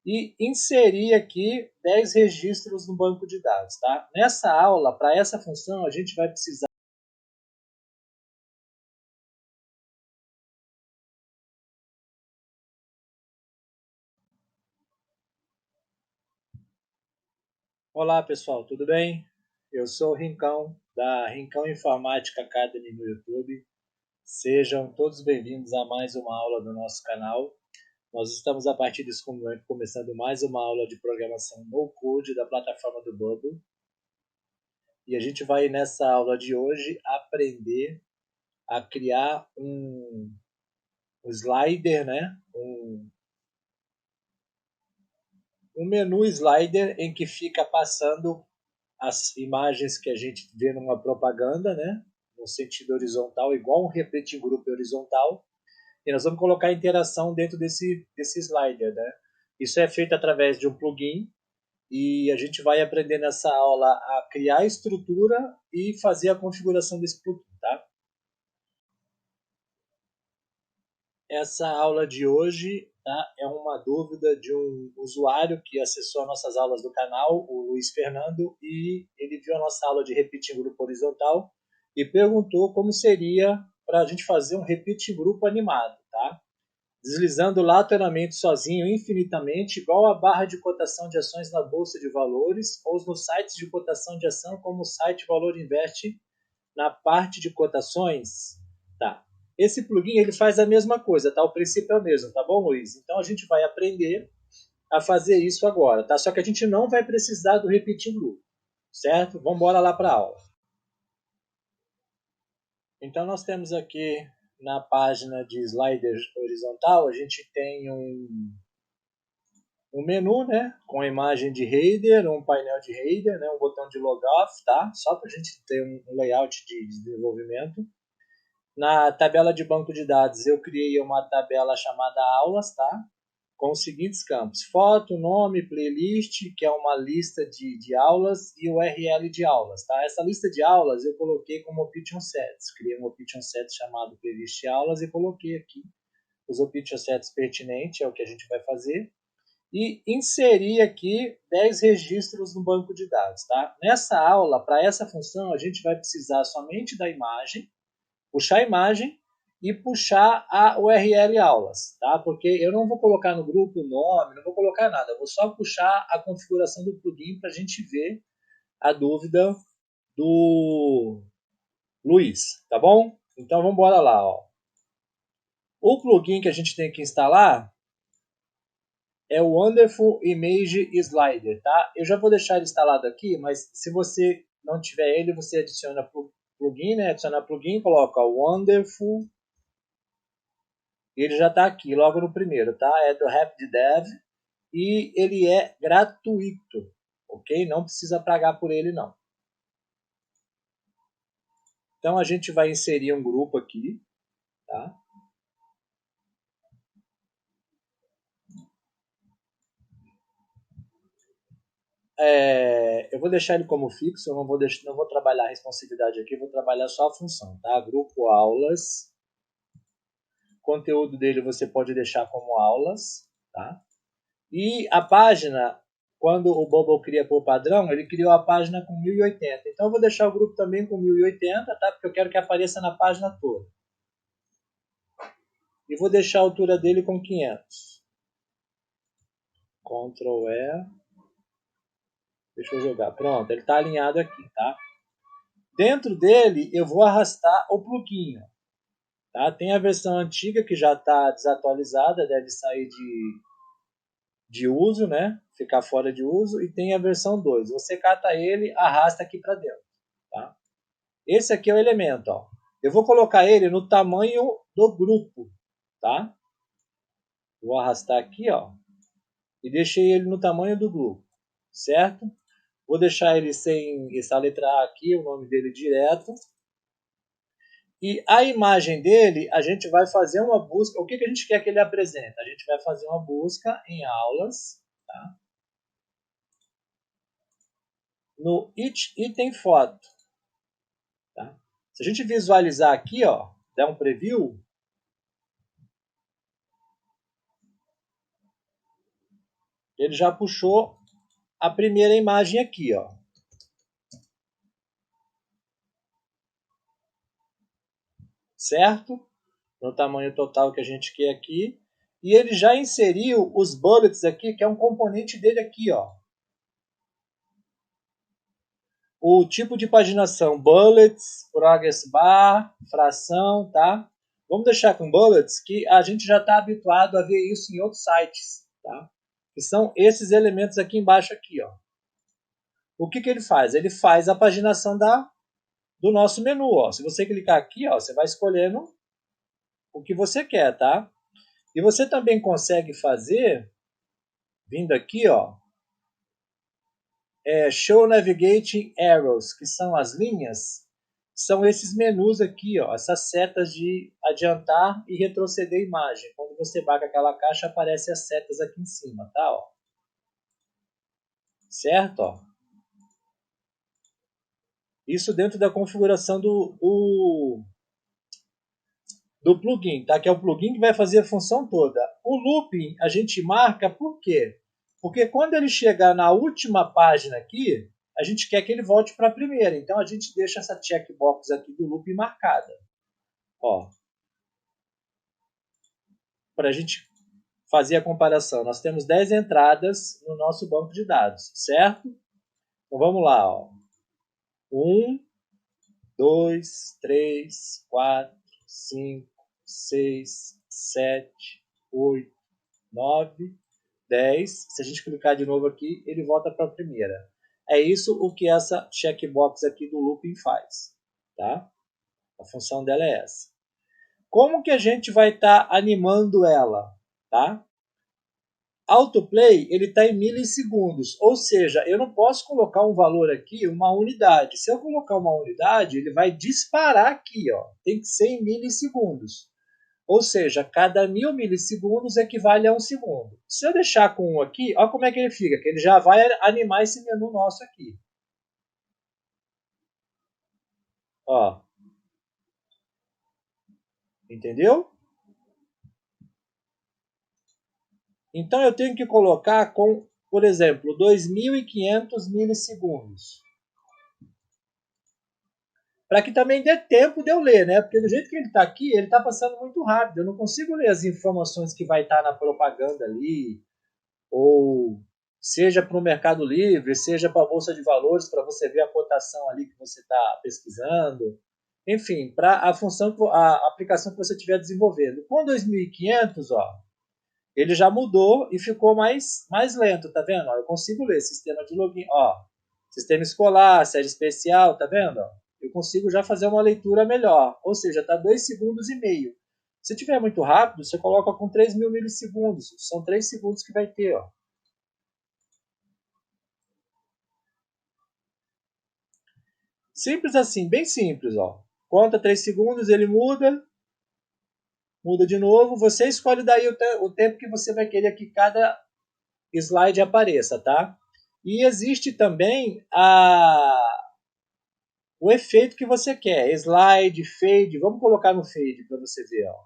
e inserir aqui 10 registros no banco de dados. Tá? Nessa aula, para essa função, a gente vai precisar. Olá pessoal, tudo bem? Eu sou o Rincão, da Rincão Informática Academy no YouTube. Sejam todos bem-vindos a mais uma aula do nosso canal. Nós estamos a partir desse momento começando mais uma aula de programação no code da plataforma do Bubble. E a gente vai nessa aula de hoje aprender a criar um slider, né? Um menu slider em que fica passando as imagens que a gente vê numa propaganda, né? No sentido horizontal, igual um repeat group horizontal. E nós vamos colocar interação dentro desse slider, né? Isso é feito através de um plugin e a gente vai aprender nessa aula a criar a estrutura e fazer a configuração desse plugin, tá? Essa aula de hoje, tá, é uma dúvida de um usuário que acessou nossas aulas do canal, o Luiz Fernando, e ele viu a nossa aula de repeat grupo horizontal e perguntou como seria para a gente fazer um repeat grupo animado, tá? Deslizando lateralmente sozinho infinitamente, igual a barra de cotação de ações na bolsa de valores ou nos sites de cotação de ação, como o site Valor Invest na parte de cotações. Tá. Esse plugin ele faz a mesma coisa, tá? O princípio é o mesmo, tá bom, Luiz? Então a gente vai aprender a fazer isso agora, tá? Só que a gente não vai precisar do repeat group, certo? Vamos embora lá para a aula. Então nós temos aqui na página de slider horizontal, a gente tem um menu, né, com a imagem de header, um painel de header, né, um botão de logout, tá? Só para a gente ter um layout de desenvolvimento. Na tabela de banco de dados, eu criei uma tabela chamada aulas, tá? Com os seguintes campos: foto, nome, playlist, que é uma lista de aulas, e URL de aulas, tá? Essa lista de aulas eu coloquei como option sets. Criei um option set chamado playlist aulas e coloquei aqui os option sets pertinentes, é o que a gente vai fazer. E inserir aqui 10 registros no banco de dados, tá? Nessa aula, para essa função, a gente vai precisar somente da imagem, puxar a imagem e puxar a URL aulas, tá? Porque eu não vou colocar no grupo o nome, não vou colocar nada, eu vou só puxar a configuração do plugin para a gente ver a dúvida do Luiz, tá bom? Então vamos embora lá, ó. O plugin que a gente tem que instalar é o Wonderful Image Slider, tá? Eu já vou deixar ele instalado aqui, mas se você não tiver ele, você adiciona plugin, né? Adiciona plugin, coloca Wonderful. Ele já está aqui, logo no primeiro, tá? É do RapidDev e ele é gratuito, ok? Não precisa pagar por ele, não. Então a gente vai inserir um grupo aqui, tá? Eu vou deixar ele como fixo, eu não vou trabalhar a responsividade aqui, vou trabalhar só a função, tá? Grupo aulas. O conteúdo dele você pode deixar como aulas, tá? E a página, quando o Bubble cria por padrão, ele criou a página com 1080. Então eu vou deixar o grupo também com 1080, tá? Porque eu quero que apareça na página toda. E vou deixar a altura dele com 500. Ctrl E. Deixa eu jogar. Pronto, ele está alinhado aqui, tá? Dentro dele eu vou arrastar o plugin. Tá? Tem a versão antiga que já está desatualizada, deve sair de uso, né? Ficar fora de uso. E tem a versão 2. Você cata ele, arrasta aqui para dentro. Tá? Esse aqui é o elemento. Ó. Eu vou colocar ele no tamanho do grupo. Tá? Vou arrastar aqui, ó, e deixei ele no tamanho do grupo. Certo? Vou deixar ele sem essa letra A aqui, o nome dele direto. E a imagem dele, a gente vai fazer uma busca. O que a gente quer que ele apresente? A gente vai fazer uma busca em aulas, tá? No item foto. Tá? Se a gente visualizar aqui, ó, der um preview, ele já puxou a primeira imagem aqui, ó. Certo? No tamanho total que a gente quer aqui. E ele já inseriu os bullets aqui, que é um componente dele aqui, ó. O tipo de paginação, bullets, progress bar, fração, tá? Vamos deixar com bullets, que a gente já está habituado a ver isso em outros sites, tá? Que são esses elementos aqui embaixo aqui, ó. O que ele faz? Ele faz a paginação do nosso menu, ó. Se você clicar aqui, ó, você vai escolhendo o que você quer, tá? E você também consegue fazer, vindo aqui, ó, Show Navigating Arrows, que são as linhas, são esses menus aqui, ó, essas setas de adiantar e retroceder a imagem. Quando você marca aquela caixa, aparecem as setas aqui em cima, tá? Ó. Certo? Ó. Isso dentro da configuração do plugin, tá? Que é o plugin que vai fazer a função toda. O looping a gente marca por quê? Porque quando ele chegar na última página aqui, a gente quer que ele volte para a primeira. Então a gente deixa essa checkbox aqui do looping marcada. Ó, para a gente fazer a comparação. Nós temos 10 entradas no nosso banco de dados, certo? Então vamos lá. Ó. 1, 2, 3, 4, 5, 6, 7, 8, 9, 10. Se a gente clicar de novo aqui, ele volta para a primeira. É isso o que essa checkbox aqui do looping faz. Tá? A função dela é essa. Como que a gente vai estar animando ela? Tá? Autoplay ele está em milissegundos, ou seja, eu não posso colocar um valor aqui, uma unidade. Se eu colocar uma unidade, ele vai disparar aqui, ó. Tem que ser em milissegundos. Ou seja, cada 1000 milissegundos equivale a 1 segundo. Se eu deixar com 1 aqui, olha como é que ele fica, que ele já vai animar esse menu nosso aqui. Ó. Entendeu? Então eu tenho que colocar com, por exemplo, 2500 milissegundos. Para que também dê tempo de eu ler, né? Porque do jeito que ele está aqui, ele está passando muito rápido. Eu não consigo ler as informações que vai estar na propaganda ali, ou seja para o Mercado Livre, seja para a Bolsa de Valores, para você ver a cotação ali que você está pesquisando. Enfim, para a função, a aplicação que você estiver desenvolvendo. Com 2500, ó, ele já mudou e ficou mais lento, tá vendo? Ó, eu consigo ler sistema de login, ó, sistema escolar, série especial, tá vendo? Ó, eu consigo já fazer uma leitura melhor, ou seja, está 2,5 segundos. Se tiver muito rápido, você coloca com 3.000 milissegundos, são 3 segundos que vai ter, ó. Simples assim, bem simples, ó. Conta 3 segundos, ele muda de novo, você escolhe daí o tempo que você vai querer que cada slide apareça, tá? E existe também o efeito que você quer, slide, fade, vamos colocar no fade para você ver, ó.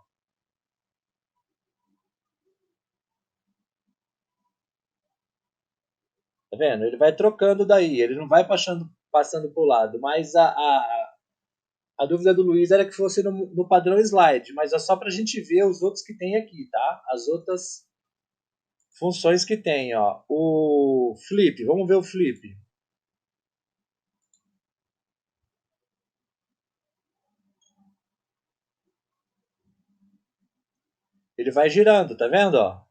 Tá vendo? Ele vai trocando daí, ele não vai passando para o lado, mas a dúvida do Luiz era que fosse no padrão slide, mas é só para a gente ver os outros que tem aqui, tá? As outras funções que tem, ó. O flip, vamos ver o flip. Ele vai girando, tá vendo, ó?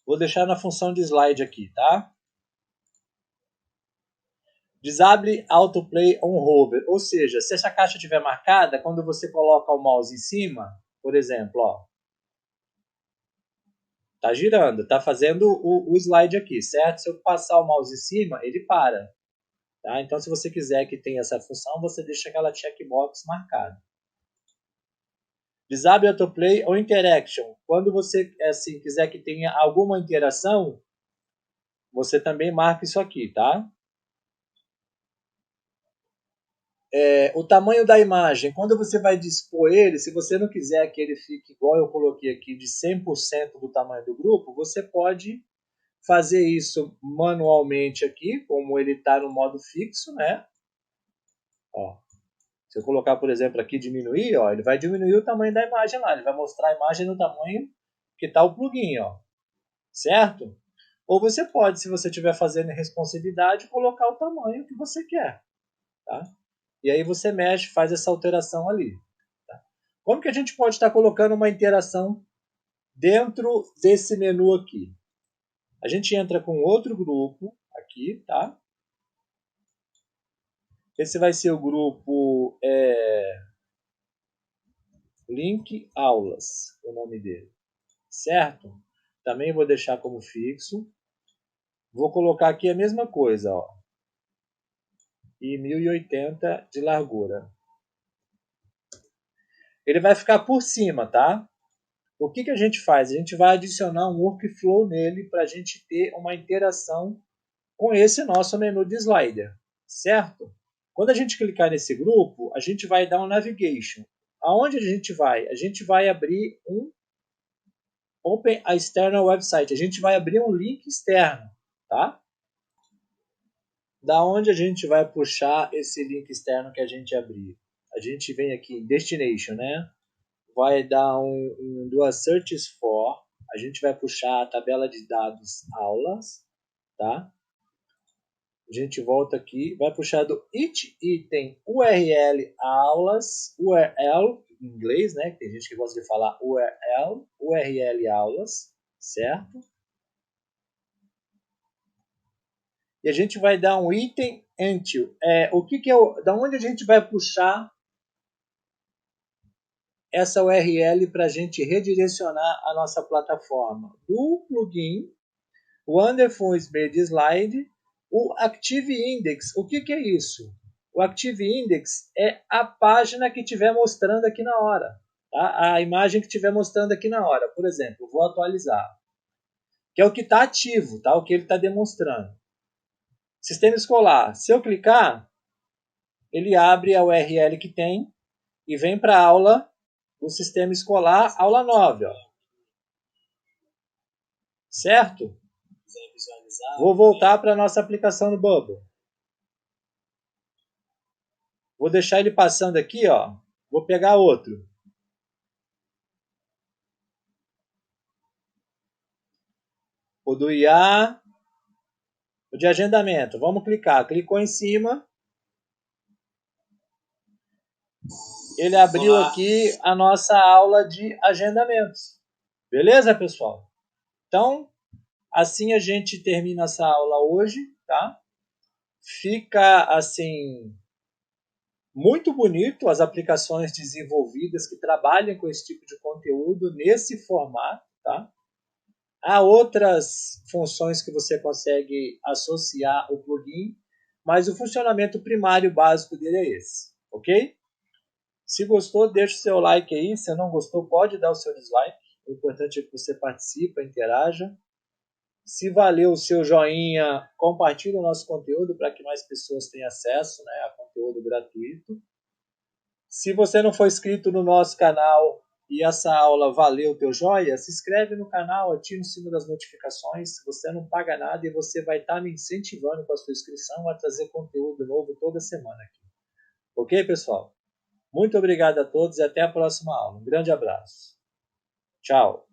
Vou deixar na função de slide aqui, tá? Disable Autoplay on Hover, ou seja, se essa caixa estiver marcada, quando você coloca o mouse em cima, por exemplo, ó, tá girando, tá fazendo o slide aqui, certo? Se eu passar o mouse em cima, ele para. Tá? Então, se você quiser que tenha essa função, você deixa aquela checkbox marcada. Disable Autoplay ou Interaction. Quando você assim, quiser que tenha alguma interação, você também marca isso aqui, tá? O tamanho da imagem, quando você vai dispor ele, se você não quiser que ele fique igual eu coloquei aqui, de 100% do tamanho do grupo, você pode fazer isso manualmente aqui, como ele está no modo fixo, né? Ó, se eu colocar, por exemplo, aqui diminuir, ó, ele vai diminuir o tamanho da imagem lá, ele vai mostrar a imagem no tamanho que está o plugin, ó, certo? Ou você pode, se você estiver fazendo responsividade, colocar o tamanho que você quer, tá? E aí você mexe, faz essa alteração ali. Tá? Como que a gente pode estar colocando uma interação dentro desse menu aqui? A gente entra com outro grupo aqui, tá? Esse vai ser o grupo Link Aulas, o nome dele, certo? Também vou deixar como fixo. Vou colocar aqui a mesma coisa, ó, e 1080 de largura. Ele vai ficar por cima, tá? O que a gente faz? A gente vai adicionar um workflow nele para a gente ter uma interação com esse nosso menu de slider, certo? Quando a gente clicar nesse grupo, a gente vai dar um navigation. Aonde a gente vai? A gente vai abrir um Open a External Website. A gente vai abrir um link externo, tá? Da onde a gente vai puxar esse link externo que a gente abrir? A gente vem aqui em Destination, né? Vai dar do Searches for. A gente vai puxar a tabela de dados aulas, tá? A gente volta aqui, vai puxar do it item URL aulas, URL em inglês, né? Tem gente que gosta de falar URL aulas, certo? E a gente vai dar um item until. O que é da onde a gente vai puxar essa URL para a gente redirecionar a nossa plataforma? Do plugin Wonderful Smart Slide, o Active Index. O que é isso? O Active Index é a página que estiver mostrando aqui na hora. Tá? A imagem que estiver mostrando aqui na hora. Por exemplo, vou atualizar. Que é o que está ativo, tá? O que ele está demonstrando. Sistema escolar. Se eu clicar, ele abre a URL que tem e vem para a aula do sistema escolar, aula 9. Ó. Certo? Vou voltar para a nossa aplicação no Bubble. Vou deixar ele passando aqui, ó. Vou pegar outro. O do IA, o de agendamento. Vamos clicar. Clicou em cima. Ele abriu aqui a nossa aula de agendamentos. Beleza, pessoal? Então, assim a gente termina essa aula hoje, tá? Fica, assim, muito bonito as aplicações desenvolvidas que trabalham com esse tipo de conteúdo nesse formato, tá? Há outras funções que você consegue associar o plugin, mas o funcionamento primário básico dele é esse, ok? Se gostou, deixa o seu like aí. Se não gostou, pode dar o seu dislike. O importante é que você participe, interaja. Se valeu o seu joinha, compartilhe o nosso conteúdo para que mais pessoas tenham acesso, né, a conteúdo gratuito. Se você não for inscrito no nosso canal e essa aula valeu o teu joia, se inscreve no canal, ativa o sino das notificações. Você não paga nada e você vai estar me incentivando com a sua inscrição a trazer conteúdo novo toda semana aqui. Ok, pessoal? Muito obrigado a todos e até a próxima aula. Um grande abraço. Tchau.